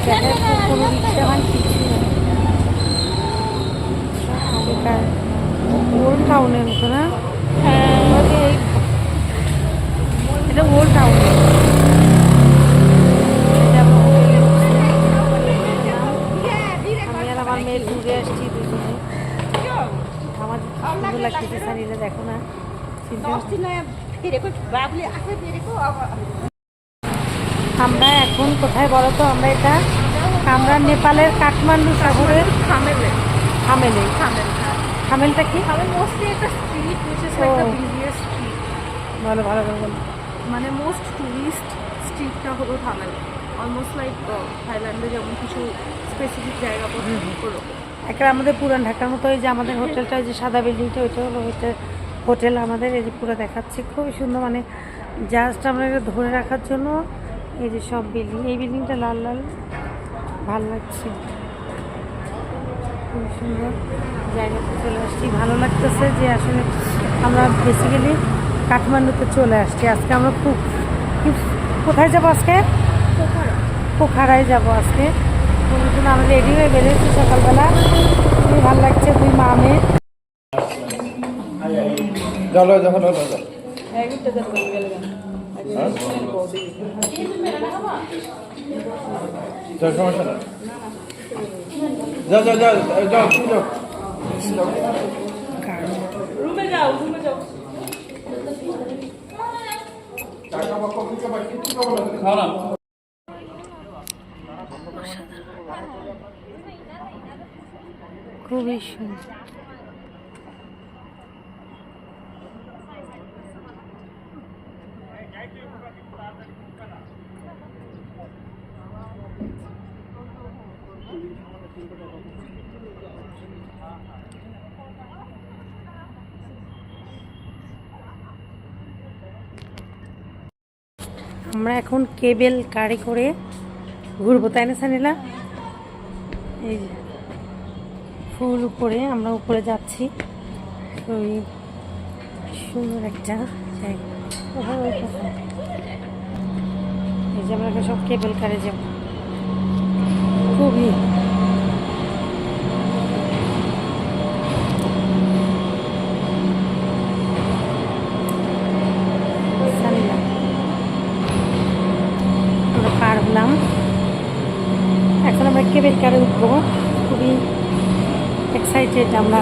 কোনো রিক্সা ভান কিছু আগেকার ওল্ড টাউনের মতো না? এটা ওল্ড টাউন। আমি আর আমার মেয়ে ট্যুরে আসছি দুজনে। আমার সুন্দর লাগতেছে শাড়িটা, দেখো না। আমরা এখন কোথায় বলো তো? আমরা নেপালের কাঠমান্ডু শহরের হামেলে। হামেলটা কি? মোস্টলি একটা street which is like the busiest street. ভালো ভালো করে বলো। মানে মোস্ট টুরিস্ট স্ট্রিটটা হলো থামেল। অলমোস্ট লাইক থাইল্যান্ডে যেমন কিছু স্পেসিফিক জায়গা হলো একটা আমাদের পুরান ঢাকার মতো। এই যে আমাদের হোটেলটা, ওই যে সাদা বিল্ডিংটা, ওইটা হলো হোটেল আমাদের। এই যে পুরো দেখাচ্ছে খুবই সুন্দর, মানে জাস্ট আমরা এটা ধরে রাখার জন্য এই যে সব বিল্ডিং। এই বিল্ডিংটা লাল লাল, ভালো লাগছে, খুব সুন্দর জায়গাতে চলে আসছি। ভালো লাগতেছে যে আসলে আমরা বেসিক্যালি কাঠমান্ডুতে চলে আসছি। আজকে আমরা খুব কোথায় যাবো আজকে? পোখারায় যাবো আজকে। আমরা রেডি হয়ে বেরিয়েছি সকালবেলা, খুবই ভালো লাগছে। দুই মা মেয়ে। রুমে যাও খুবই সুন্দর। আমরা এখন কেবেল কারে করে ঘুরবো, তাই না সানিলা? এই যে ফুল উপরে, আমরা উপরে যাচ্ছি। ওই সুন্দর একটা জায়গা। এই যে আমরা সব কেবেল কারে যাব, খুবই পার হলাম। এখন আমরা কেবেল কারে উঠবো, খুবই এক্সাইটেড আমরা।